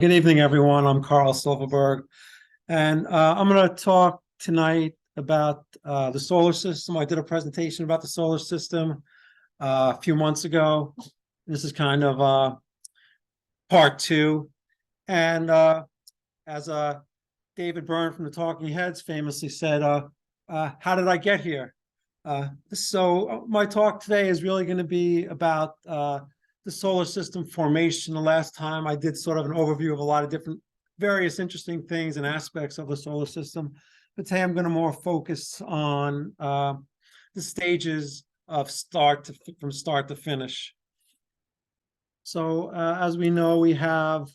Good evening, everyone. I'm Karl Silverberg, and I'm going to talk tonight about the solar system. I did a presentation about the solar system a few months ago. This is kind of part two. And as David Byrne from the Talking Heads famously said, how did I get here? So my talk today is really going to be about the solar system formation. The last time I did sort of an overview of a lot of different various interesting things and aspects of the solar system. But today I'm going to more focus on the stages of from start to finish. So as we know, we have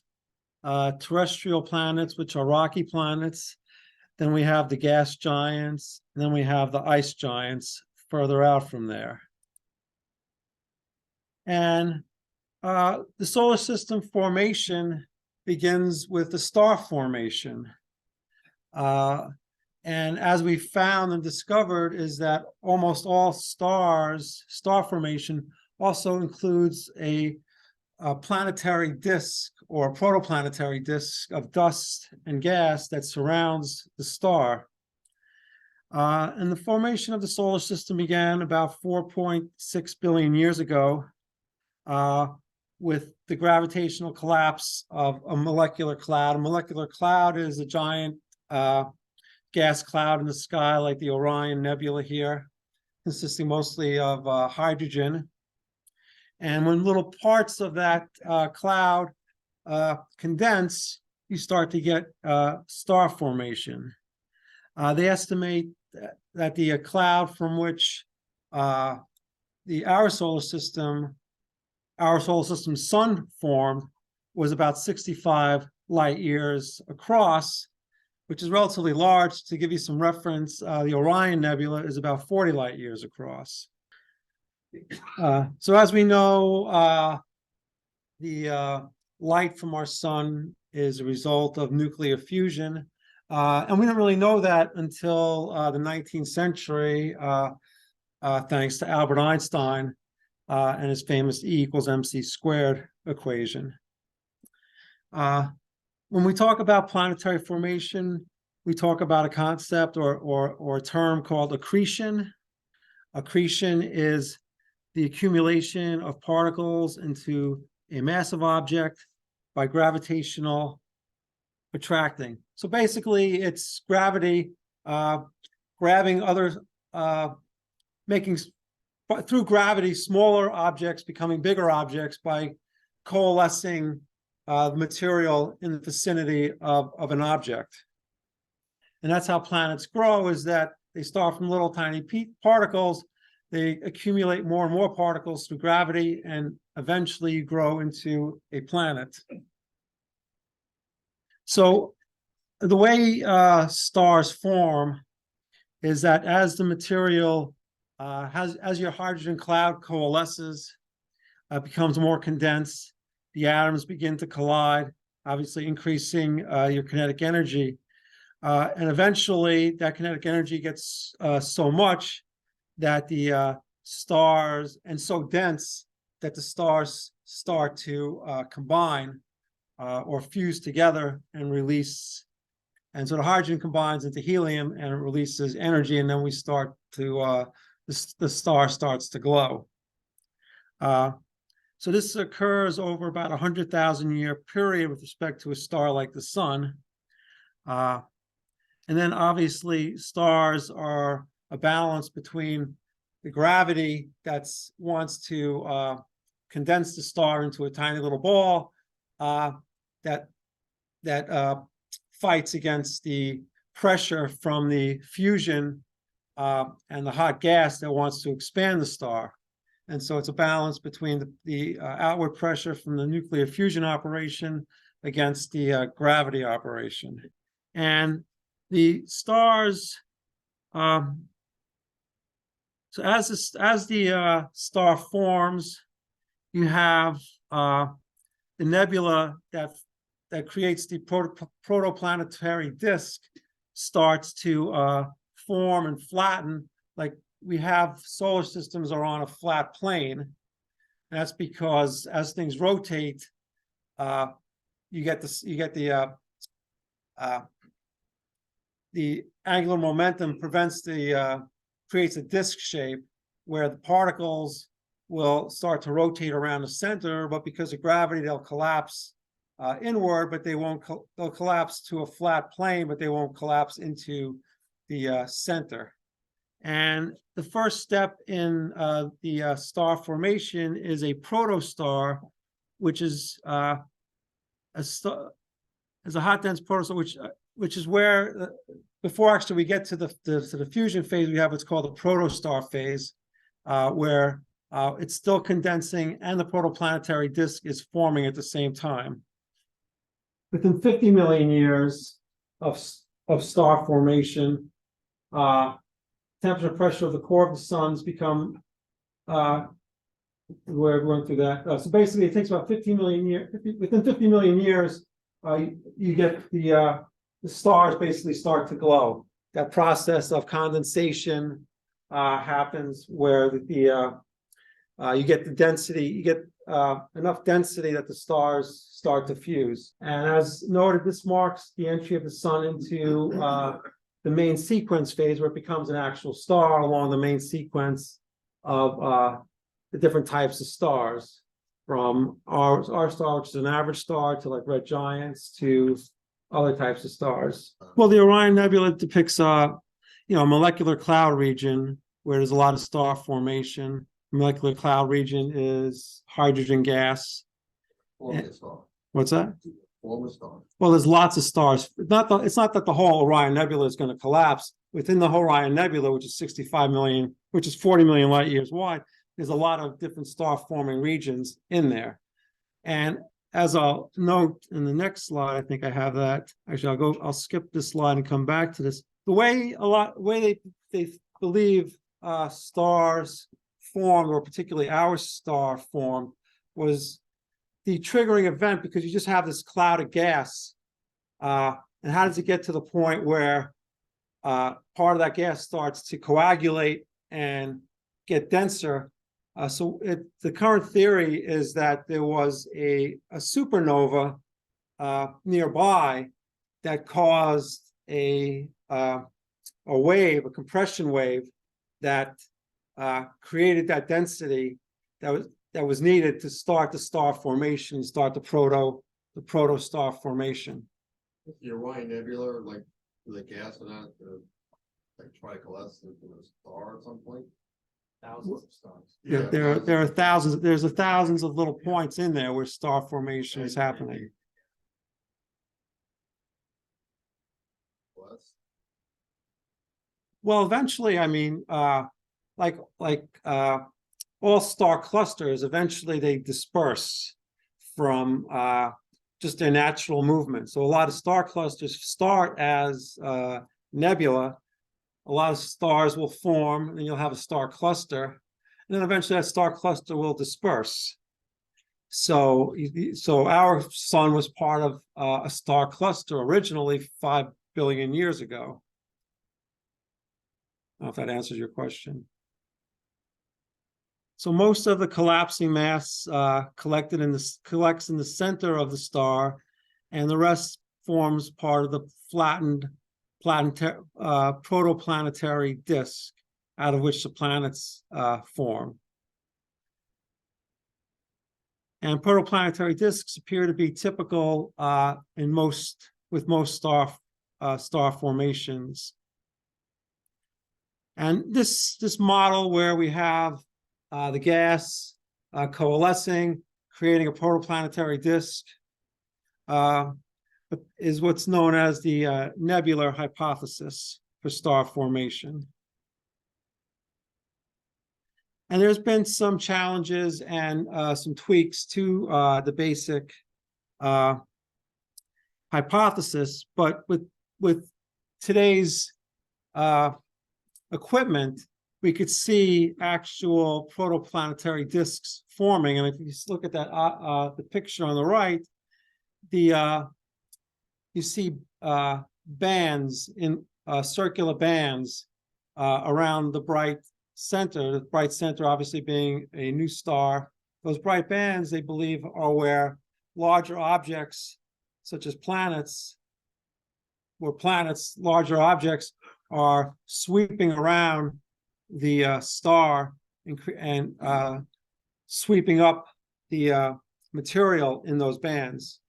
terrestrial planets, which are rocky planets. Then we have the gas giants, and then we have the ice giants further out from there. And the solar system formation begins with the star formation. And as we found and discovered is that almost all star formation also includes a planetary disk or protoplanetary disk of dust and gas that surrounds the star. And the formation of the solar system began about 4.6 billion years ago with the gravitational collapse of a molecular cloud. A molecular cloud is a giant gas cloud in the sky like the Orion Nebula here, consisting mostly of hydrogen. And when little parts of that cloud condense, you start to get star formation. They estimate that the cloud from which our solar system's sun formed was about 65 light years across, which is relatively large. To give you some reference, the Orion Nebula is about 40 light years across. So as we know, the light from our sun is a result of nuclear fusion. And we didn't really know that until the 19th century, thanks to Albert Einstein and his famous E=mc² equation. When we talk about planetary formation, we talk about a concept or a term called accretion. Accretion is the accumulation of particles into a massive object by gravitational attracting. So basically, it's gravity grabbing other, making through gravity smaller objects becoming bigger objects by coalescing material in the vicinity of an object. And that's how planets grow, is that they start from little tiny particles. They accumulate more and more particles through gravity and eventually grow into a planet. So the way stars form is that as the material, as your hydrogen cloud coalesces, becomes more condensed, the atoms begin to collide, obviously increasing your kinetic energy. And eventually that kinetic energy gets so much that the stars, and so dense that the stars start to combine or fuse together and release. And so the hydrogen combines into helium and it releases energy, and then we start to, the star starts to glow. So this occurs over about 100,000 year period with respect to a star like the sun. And then obviously stars are a balance between the gravity that wants to condense the star into a tiny little ball that fights against the pressure from the fusion and the hot gas that wants to expand the star. And so it's a balance between the outward pressure from the nuclear fusion operation against the gravity operation. And the stars, so as the star forms, you have the nebula that creates the protoplanetary disk starts to form and flatten. Like we have solar systems are on a flat plane. And that's because as things rotate, you get the angular momentum creates a disk shape where the particles will start to rotate around the center, but because of gravity, they'll collapse inward, but they'll collapse to a flat plane, but they won't collapse into the center. And the first step in the star formation is a protostar, which is a hot dense protostar, which is where before actually we get to the fusion phase, we have what's called the protostar phase, where it's still condensing and the protoplanetary disk is forming at the same time. Within 50 million years of star formation, temperature and pressure of the core of the suns become, we're going through that. So basically, it takes about 15 million years. Within 50 million years, you get the stars basically start to glow. That process of condensation happens where you get the density, you get enough density that the stars start to fuse. And as noted, this marks the entry of the sun into the main sequence phase, where it becomes an actual star along the main sequence of the different types of stars, from our star, which is an average star, to like red giants, to other types of stars. Well, the Orion Nebula depicts a molecular cloud region where there's a lot of star formation. Molecular cloud region is hydrogen gas. What's that? Well, there's lots of stars. It's not that the whole Orion Nebula is going to collapse. Within the whole Orion Nebula, which is 65 million, which is 40 million light years wide, there's a lot of different star forming regions in there. And as I'll note in the next slide, I think I have that. Actually, I'll skip this slide and come back to this. The way they believe stars formed, or particularly our star formed, was the triggering event, because you just have this cloud of gas. And how does it get to the point where part of that gas starts to coagulate and get denser? The current theory is that there was a supernova nearby that caused a wave, a compression wave, that created that density that was needed to start the star formation, start the proto-star formation. The Orion Nebula, like the gas in that, like try to coalesce into a star at some point. Thousands of stars. Yeah, there are thousands. There's thousands of little points in there where star formation is happening. Well, eventually, I mean, like all star clusters, eventually they disperse from just their natural movement. So a lot of star clusters start as nebula. A lot of stars will form, and you'll have a star cluster, and then eventually that star cluster will disperse. So our sun was part of a star cluster originally 5 billion years ago. I don't know if that answers your question. So most of the collapsing mass collects in the center of the star, and the rest forms part of the flattened protoplanetary disk out of which the planets form. And protoplanetary disks appear to be typical with most star formations. And this model where we have the gas coalescing, creating a protoplanetary disk, is what's known as the nebular hypothesis for star formation. And there's been some challenges and some tweaks to the basic hypothesis, but with today's equipment, we could see actual protoplanetary disks forming. And if you just look at that the picture on the right, you see bands in circular bands around the bright center. The bright center, obviously, being a new star. Those bright bands, they believe, are where larger objects such as planets, where planets, larger objects, are sweeping around the star and sweeping up the material in those bands.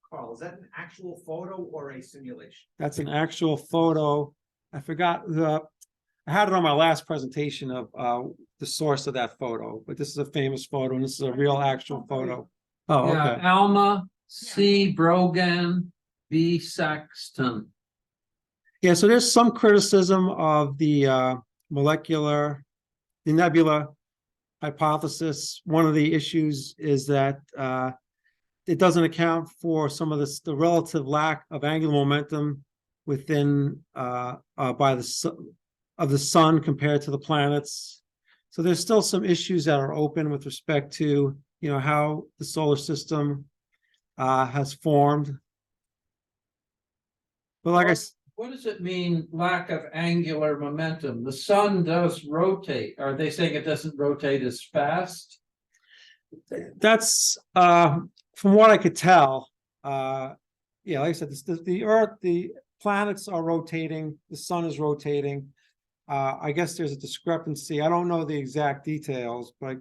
Carl, is that an actual photo or a simulation? That's an actual photo. I forgot I had it on my last presentation of the source of that photo, but this is a famous photo and this is a real actual photo. Oh, Yeah, okay. Alma C. Brogan B. Saxton. Yeah, so there's some criticism of the nebula hypothesis. One of the issues is that it doesn't account for some of the relative lack of angular momentum within of the sun compared to the planets. So there's still some issues that are open with respect to, you know, how the solar system has formed. But like What does it mean, lack of angular momentum? The sun does rotate. Are they saying it doesn't rotate as fast? that's from what I could tell. Yeah, like I said, the Earth, the planets are rotating, the sun is rotating. I guess there's a discrepancy. I don't know the exact details, but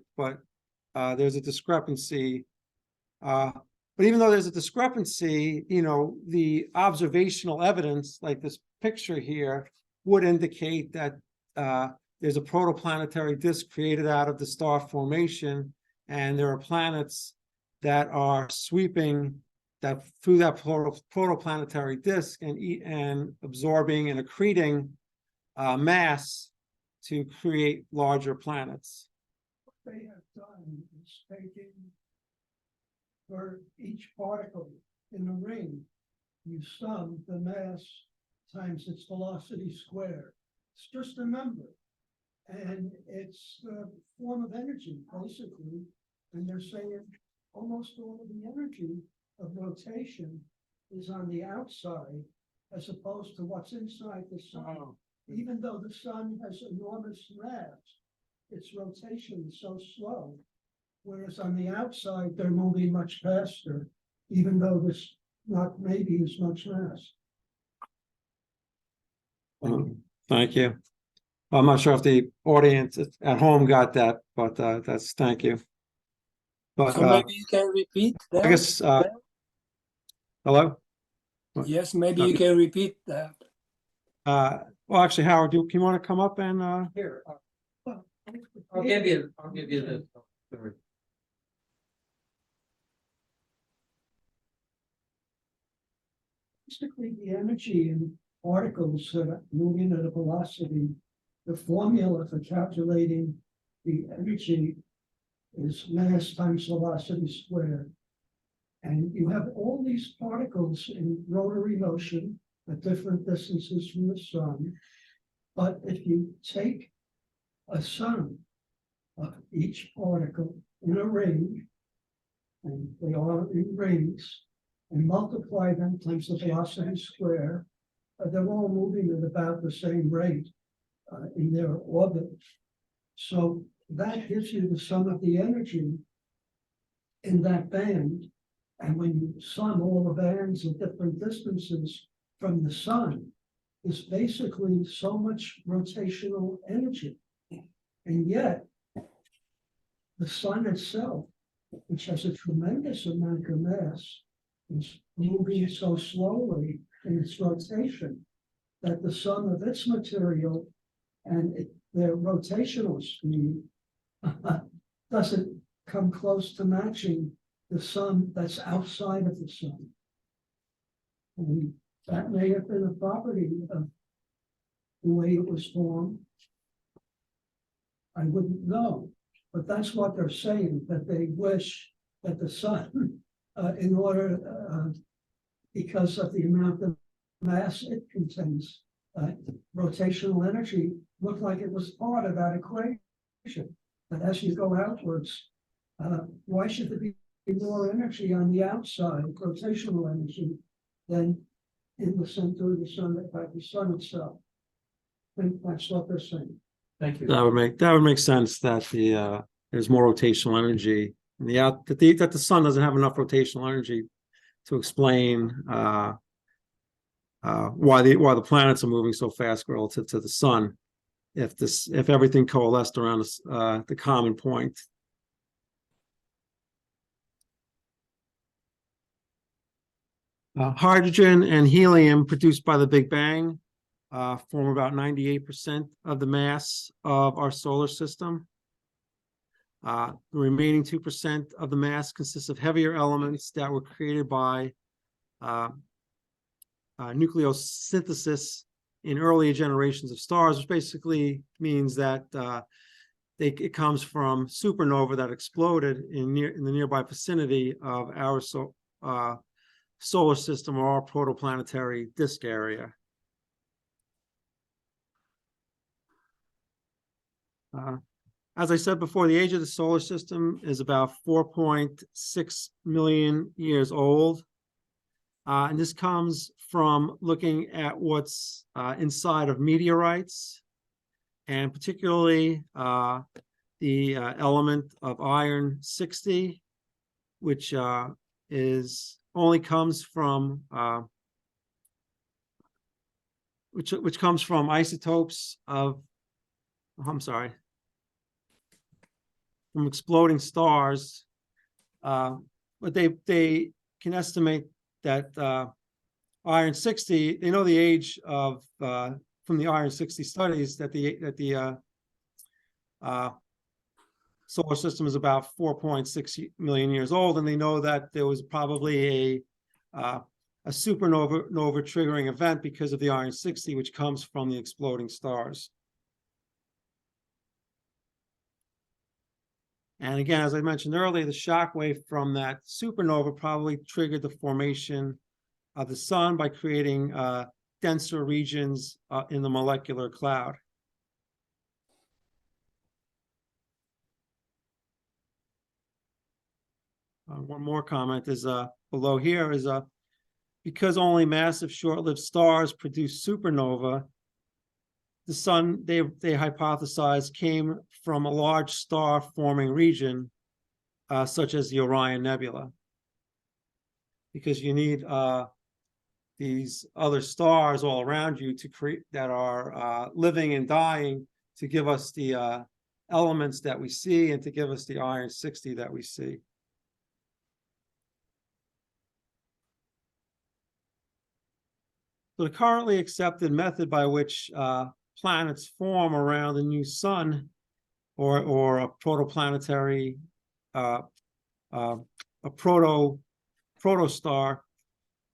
there's a discrepancy. But even though there's a discrepancy, you know, the observational evidence, like this picture here, would indicate that there's a protoplanetary disk created out of the star formation, and there are planets that are sweeping that through that protoplanetary disk and absorbing and accreting mass to create larger planets. What they have done is taking for each particle in a ring, you sum the mass times its velocity squared. It's just a number. And it's a form of energy, basically. And they're saying almost all of the energy of rotation is on the outside as opposed to what's inside the sun. Oh. Even though the sun has enormous mass, its rotation is so slow. Whereas on the outside, they're moving much faster, even though there's not maybe as much mass. Thank you. I'm not sure if the audience at home got that, but that's thank you. But So maybe you can repeat that. I guess hello. Yes, maybe you can repeat that. Well, actually, Howard, do you want to come up and Here, I'll give you the. Basically, the energy in particles that are moving at a velocity, the formula for calculating the energy is mass times velocity squared. And you have all these particles in rotary motion at different distances from the sun. But if you take a sum of each particle in a ring, and they are in rings, and multiply them times the velocity square, they're all moving at about the same rate in their orbit. So that gives you the sum of the energy in that band. And when you sum all the bands at different distances from the sun, is basically so much rotational energy. And yet, the sun itself, which has a tremendous amount of mass, is moving so slowly in its rotation that the sum of its material and their rotational speed doesn't come close to matching the sum that's outside of the sun. And that may have been a property of the way it was formed. I wouldn't know, but that's what they're saying, that they wish that the sun, in order, because of the amount of mass it contains, rotational energy looked like it was part of that equation. But as you go outwards, why should there be more energy on the outside, rotational energy, than in the center of the sun, by the sun itself? I think that's what they're saying. Thank you. that would make sense that there's more rotational energy in that the sun doesn't have enough rotational energy to explain why the planets are moving so fast relative to the sun, if everything coalesced around the common point. Hydrogen and helium produced by the Big Bang form about 98% of the mass of our solar system. The remaining 2% of the mass consists of heavier elements that were created by nucleosynthesis in earlier generations of stars, which basically means that it comes from supernova that exploded in the nearby vicinity of our solar system or our protoplanetary disk area. As I said before, the age of the solar system is about 4.6 million years old. And this comes from looking at what's inside of meteorites, and particularly the element of iron 60, which only comes from which comes from isotopes of from exploding stars. But they can estimate that iron 60, they know the age of from the iron 60 studies that the solar system is about 4.6 million years old, and they know that there was probably a supernova triggering event because of the iron 60, which comes from the exploding stars. And again, as I mentioned earlier, the shock wave from that supernova probably triggered the formation of the sun by creating denser regions in the molecular cloud. One more comment is below here is because only massive short-lived stars produce supernova, the sun, they hypothesized, came from a large star-forming region, such as the Orion Nebula, because you need these other stars all around you to create that are living and dying to give us the elements that we see and to give us the iron 60 that we see. So the currently accepted method by which planets form around a new sun or a protoplanetary, a protostar,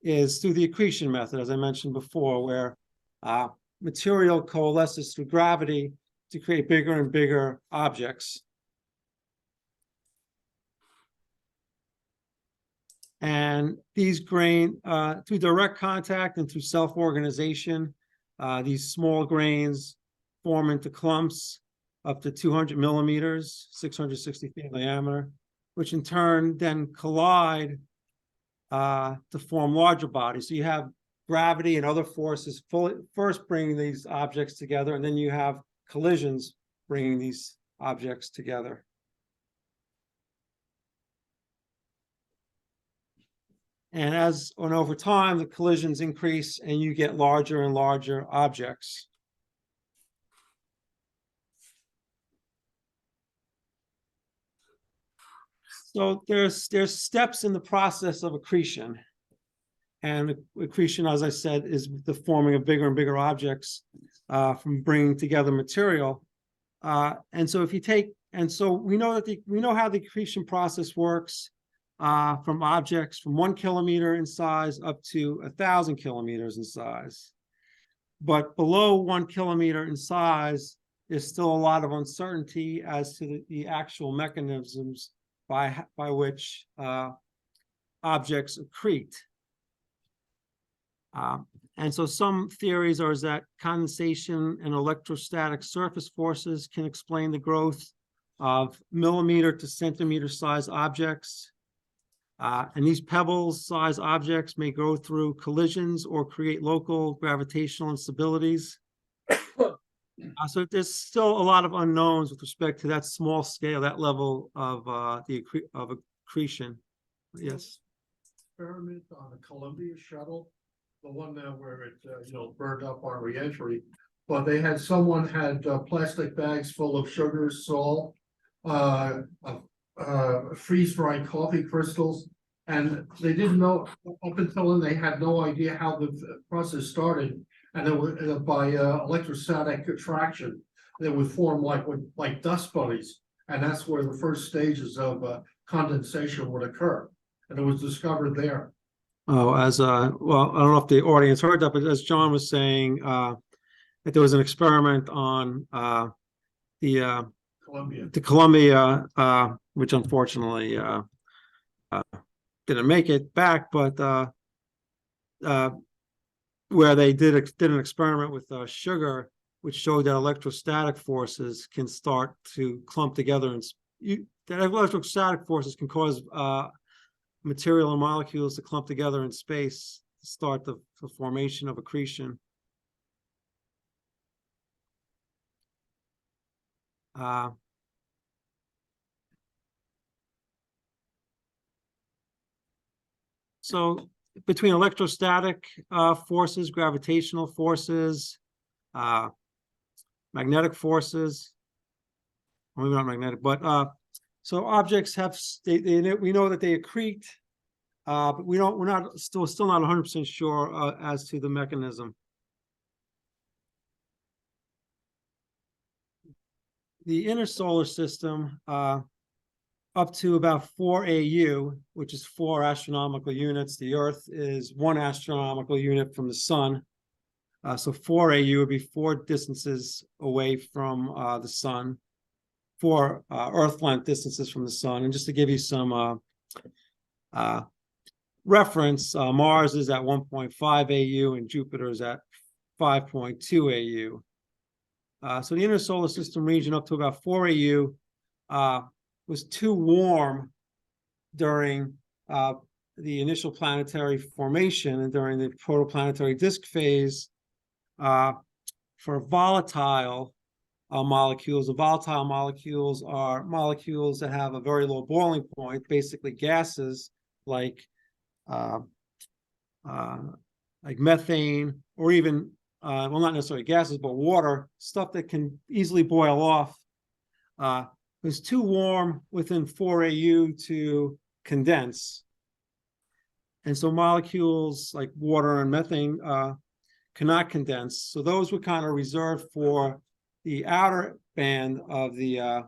is through the accretion method, as I mentioned before, where material coalesces through gravity to create bigger and bigger objects. And these grain, through direct contact and through self-organization, these small grains form into clumps up to 200 millimeters, 660 feet in diameter, which in turn then collide to form larger bodies. So you have gravity and other forces first bringing these objects together, and then you have collisions bringing these objects together. And over time, the collisions increase and you get larger and larger objects. So there's steps in the process of accretion. And accretion, as I said, is the forming of bigger and bigger objects from bringing together material. And so we know how the accretion process works. From objects from 1 kilometer in size up to 1,000 kilometers in size. But below 1 kilometer in size, there's still a lot of uncertainty as to the actual mechanisms by which objects accrete. And so some theories are that condensation and electrostatic surface forces can explain the growth of millimeter to centimeter size objects. And these pebble-sized objects may go through collisions or create local gravitational instabilities. So there's still a lot of unknowns with respect to that small scale, that level of accretion. Yes. experiment on the Columbia shuttle, the one now where it, burned up on reentry. But they had someone had plastic bags full of sugar, salt, freeze-dried coffee crystals. And they didn't know, up until then, they had no idea how the process started. And it was by electrostatic attraction, that would form like dust bunnies. And that's where the first stages of condensation would occur. And it was discovered there. Oh, well, I don't know if the audience heard that, but as John was saying, that there was an experiment on the Columbia. which unfortunately didn't make it back, but where they did an experiment with sugar, which showed that electrostatic forces can start to clump together, and that electrostatic forces can cause material and molecules to clump together in space to start the formation of accretion. So between electrostatic forces, gravitational forces, magnetic forces, or maybe not magnetic, but so objects have we know that they accrete, but we're still not 100% sure as to the mechanism. The inner solar system, up to about 4 AU, which is 4 astronomical units. The Earth is 1 astronomical unit from the sun. So 4 AU would be 4 distances away from the sun, 4 Earth length distances from the sun. And just to give you some reference, Mars is at 1.5 AU and Jupiter is at 5.2 AU. So the inner solar system region up to about 4 AU was too warm during the initial planetary formation and during the protoplanetary disk phase for volatile molecules. The volatile molecules are molecules that have a very low boiling point, basically gases like methane, or even well, not necessarily gases, but water, stuff that can easily boil off. It was too warm within 4 AU to condense. And so molecules like water and methane cannot condense. So those were kind of reserved for the outer band of the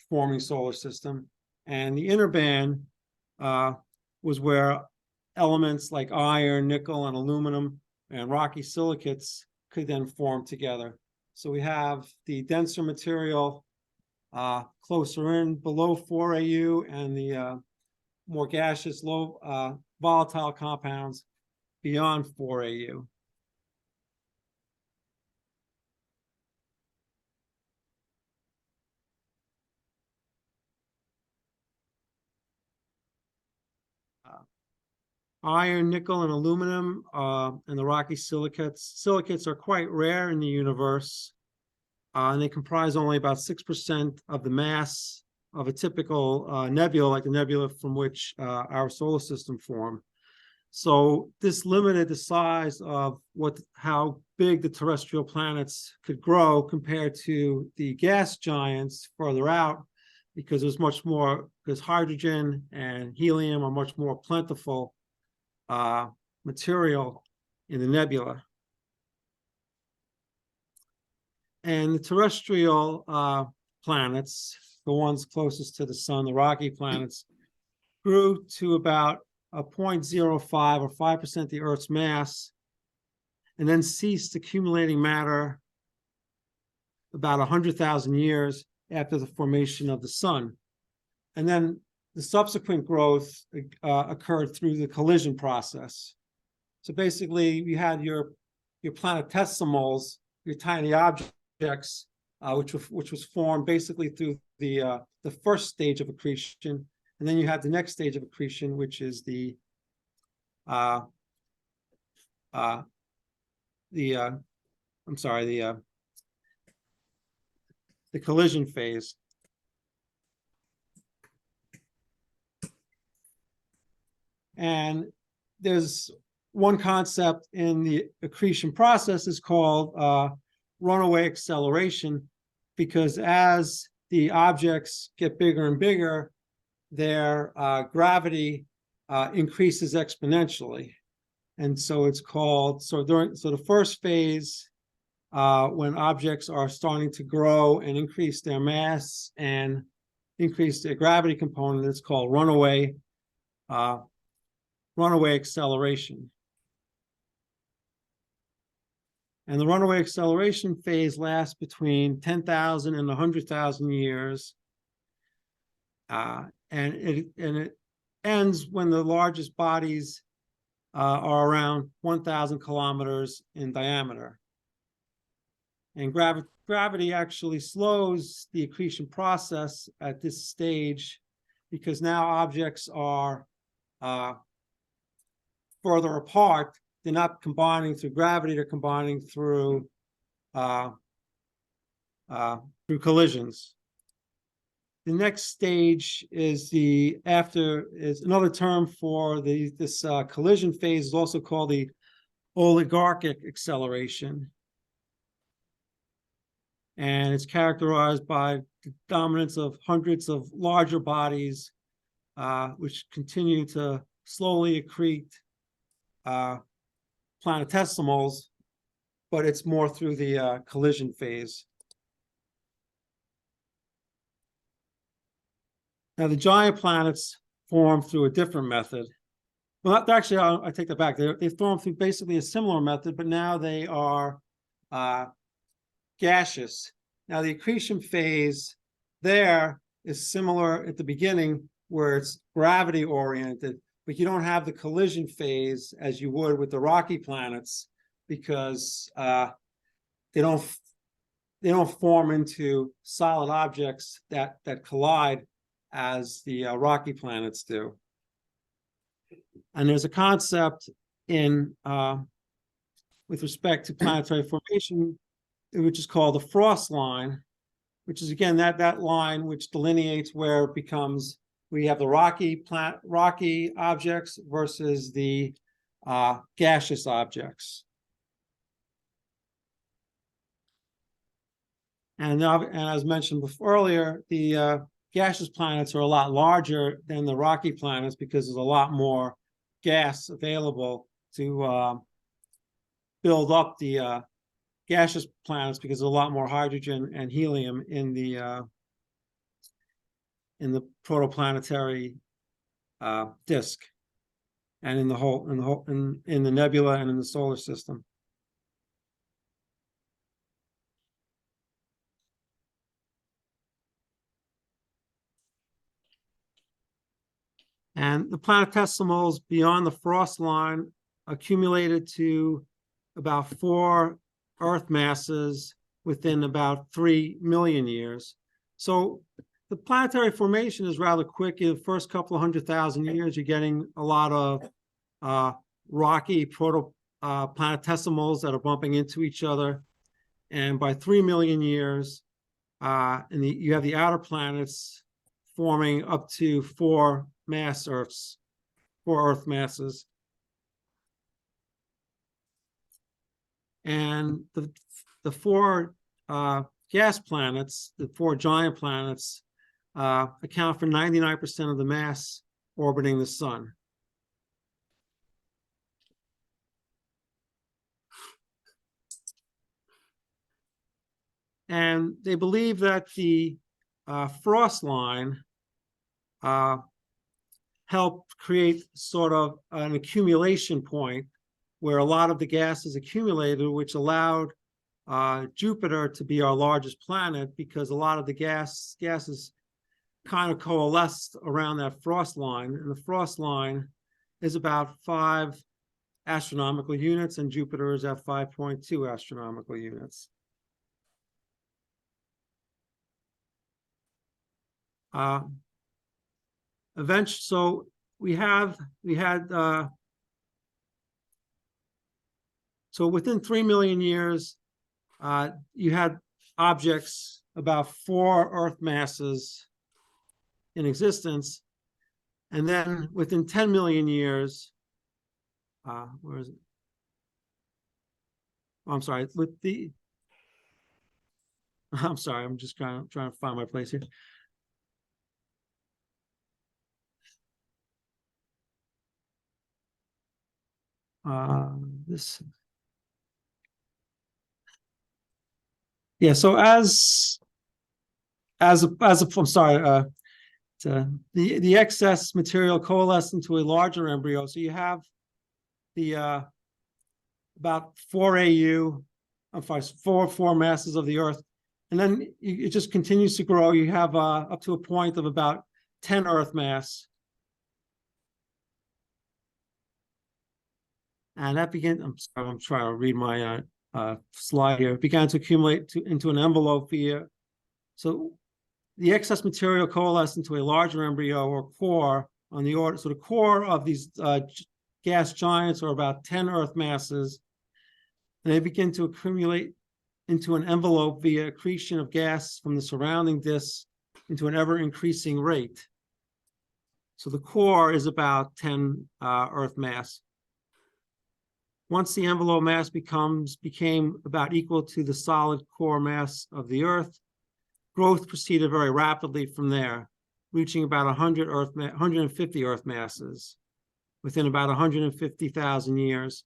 forming solar system. And the inner band was where elements like iron, nickel, and aluminum and rocky silicates could then form together. So we have the denser material closer in below 4 AU, and the more gaseous, low volatile compounds beyond 4 AU. Iron, nickel, and aluminum, and the rocky silicates. Silicates are quite rare in the universe, and they comprise only about 6% of the mass of a typical nebula, like the nebula from which our solar system formed. So this limited the size of how big the terrestrial planets could grow compared to the gas giants further out, because because hydrogen and helium are much more plentiful material in the nebula. And the terrestrial planets, the ones closest to the sun, the rocky planets, grew to about 0.05 or 5% of the Earth's mass, and then ceased accumulating matter about 100,000 years after the formation of the sun. And then the subsequent growth occurred through the collision process. So basically, you had your planetesimals, your tiny objects, which was formed basically through the first stage of accretion, and then you have the next stage of accretion, which is the collision phase. And there's one concept in the accretion process is called runaway acceleration, because as the objects get bigger and bigger, their gravity increases exponentially. And so it's called, so the first phase, when objects are starting to grow and increase their mass and increase their gravity component, it's called runaway acceleration. And the runaway acceleration phase lasts between 10,000 and 100,000 years. And it ends when the largest bodies are around 1,000 kilometers in diameter. And gravity actually slows the accretion process at this stage, because now objects are further apart. They're not combining through gravity, they're combining through collisions. The next stage is another term for this collision phase, is also called the oligarchic acceleration. And it's characterized by the dominance of hundreds of larger bodies, which continue to slowly accrete planetesimals, but it's more through the collision phase. Now, the giant planets form through a different method. Well, actually, I take that back. They form through basically a similar method, but now they are gaseous. Now, the accretion phase there is similar at the beginning, where it's gravity oriented, but you don't have the collision phase as you would with the rocky planets, because they don't form into solid objects that collide as the rocky planets do. And there's a concept in with respect to planetary formation, which is called the frost line, which is again that line which delineates where it becomes, we have the rocky objects versus the gaseous objects. And as mentioned before earlier, the gaseous planets are a lot larger than the rocky planets, because there's a lot more gas available to build up the gaseous planets, because there's a lot more hydrogen and helium in the protoplanetary disk, and in the nebula and in the solar system. And the planetesimals beyond the frost line accumulated to about 4 Earth masses within about 3 million years. So the planetary formation is rather quick. In the first couple of 100,000 years, you're getting a lot of rocky planetasimals that are bumping into each other. And by 3 million years, you have the outer planets forming up to 4 Earth masses. And the 4 gas planets, the 4 giant planets, account for 99% of the mass orbiting the sun. And they believe that the frost line helped create sort of an accumulation point where a lot of the gas is accumulated, which allowed Jupiter to be our largest planet, because a lot of the gases kind of coalesced around that frost line. And the frost line is about 5 astronomical units, and Jupiter is at 5.2 astronomical units. Eventually, so so within 3 million years, you had objects about 4 Earth masses in existence. And then within 10 million years, where is it? Oh, I'm sorry, I'm sorry, I'm just trying to find my place here. This. Yeah, so I'm sorry, the excess material coalesced into a larger embryo. So you have the about 4 AU, I'm sorry, four masses of the Earth, and then it just continues to grow. You have up to a point of about 10 Earth mass, and that began. I'm sorry, I'm trying to read my slide here. It began to accumulate into an envelope via. So the excess material coalesced into a larger embryo or core on the order. So the core of these gas giants are about 10 Earth masses, and they begin to accumulate into an envelope via accretion of gas from the surrounding disk into an ever-increasing rate. So the core is about 10 Earth mass. Once the envelope mass became about equal to the solid core mass of the Earth, growth proceeded very rapidly from there, reaching about 150 Earth masses within about 150,000 years.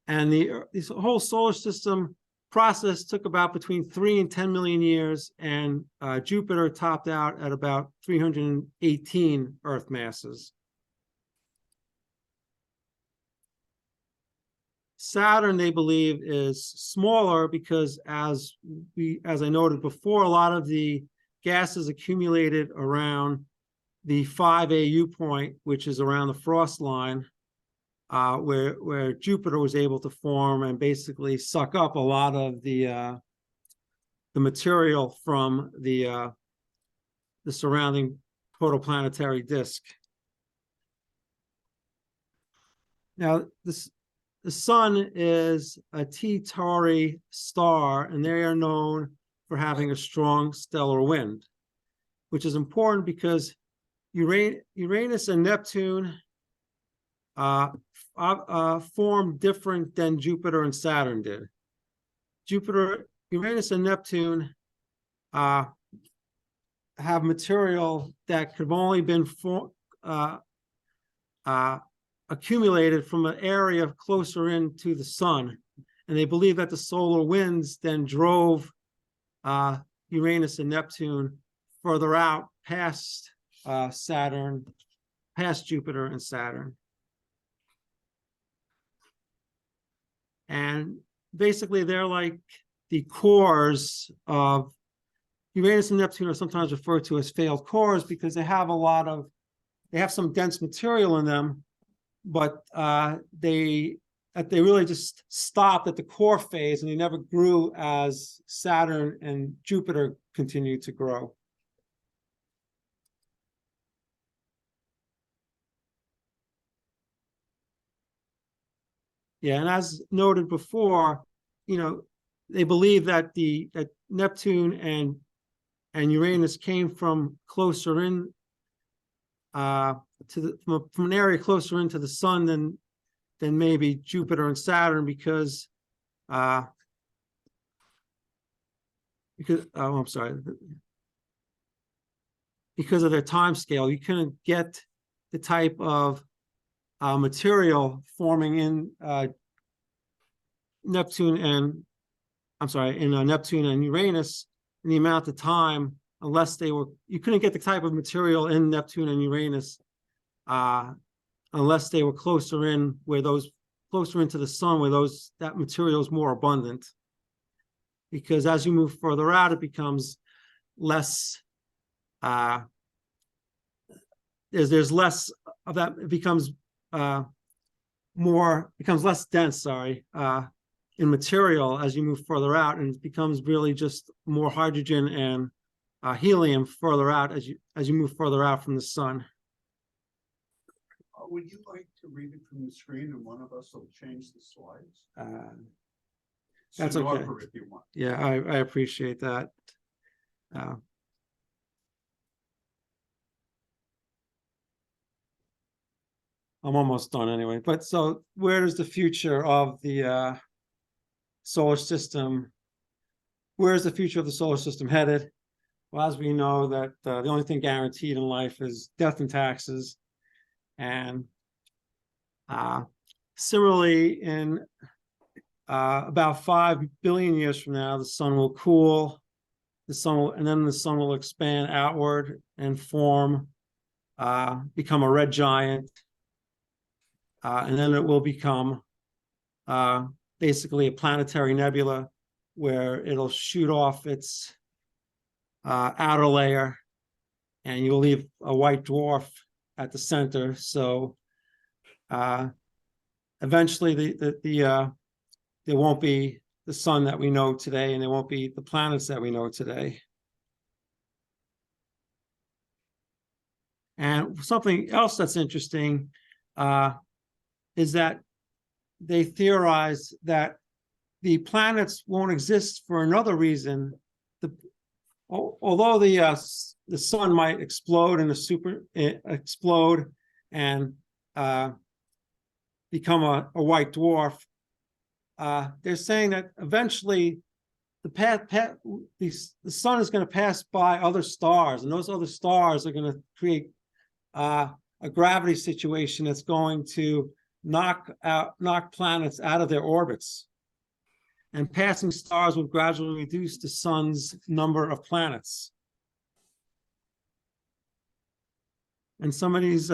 And this whole solar system process took about between 3 and 10 million years, and Jupiter topped out at about 318 Earth masses. Saturn, they believe, is smaller because, as I noted before, a lot of the gases accumulated around the 5 AU point, which is around the frost line, where Jupiter was able to form and basically suck up a lot of the material from the surrounding protoplanetary disk. Now, the sun is a T Tauri star, and they are known for having a strong stellar wind, which is important because Uranus and Neptune formed different than Jupiter and Saturn did. Uranus and Neptune have material that could have only been accumulated from an area closer into the sun. And they believe that the solar winds then drove Uranus and Neptune further out past Saturn, past Jupiter and Saturn. And basically, they're like the cores of Uranus and Neptune are sometimes referred to as failed cores because they have some dense material in them, but they really just stopped at the core phase, and they never grew as Saturn and Jupiter continued to grow. Yeah, and as noted before, they believe that that Neptune and Uranus came from closer in from an area closer into the sun than maybe Jupiter and Saturn because I'm sorry, because of their time scale, you couldn't get the type of material forming in Neptune and Uranus in the amount of time, unless you couldn't get the type of material in Neptune and Uranus unless they were closer into the sun where that material is more abundant. Because as you move further out, it becomes less there's less of that. It becomes less dense, in material as you move further out, and it becomes really just more hydrogen and helium further out as you move further out from the sun. Would you like to read it from the screen, and one of us will change the slides? That's okay. If you want. Yeah, I appreciate that. I'm almost done anyway, but so where is the future of the solar system? Where's the future of the solar system headed? Well, as we know that the only thing guaranteed in life is death and taxes. And similarly, in about 5 billion years from now, the sun will cool, and then the sun will expand outward and form, become a red giant. And then it will become basically a planetary nebula where it'll shoot off its outer layer, and you'll leave a white dwarf at the center. So eventually there won't be the sun that we know today, and there won't be the planets that we know today. And something else that's interesting is that they theorize that the planets won't exist for another reason. Although the sun might explode and explode and become a white dwarf, they're saying that eventually the sun is going to pass by other stars, and those other stars are going to create a gravity situation that's going to knock planets out of their orbits. And passing stars will gradually reduce the sun's number of planets. And some of these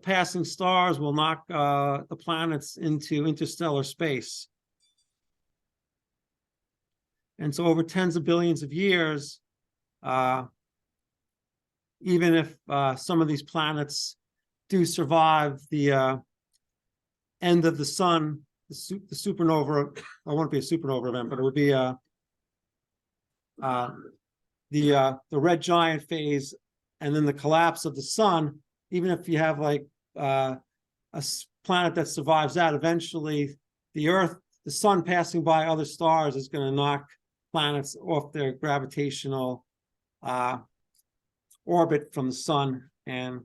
passing stars will knock the planets into interstellar space. And so over tens of billions of years, even if some of these planets do survive the end of the sun, the supernova, I won't be a supernova event, but it would be the red giant phase, and then the collapse of the sun. Even if you have like a planet that survives that, eventually the sun passing by other stars is going to knock planets off their gravitational orbit from the sun, and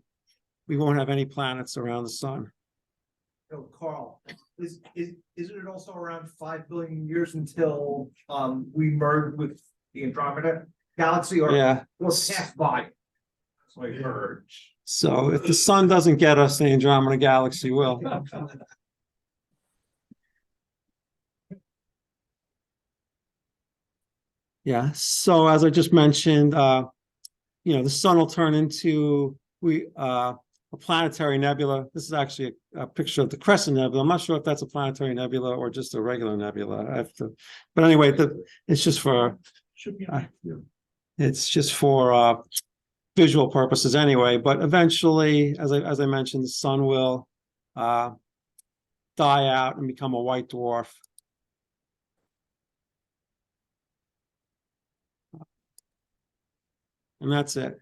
we won't have any planets around the sun. So Carl, isn't it also around 5 billion years until we merge with the Andromeda galaxy, or pass by? So I heard. So if the sun doesn't get us, the Andromeda galaxy will. Yeah. So as I just mentioned, the sun will turn into a planetary nebula. This is actually a picture of the Crescent Nebula. I'm not sure if that's a planetary nebula or just a regular nebula. I have to, but anyway, it's just for visual purposes anyway. But eventually, as I mentioned, the sun will die out and become a white dwarf. And that's it.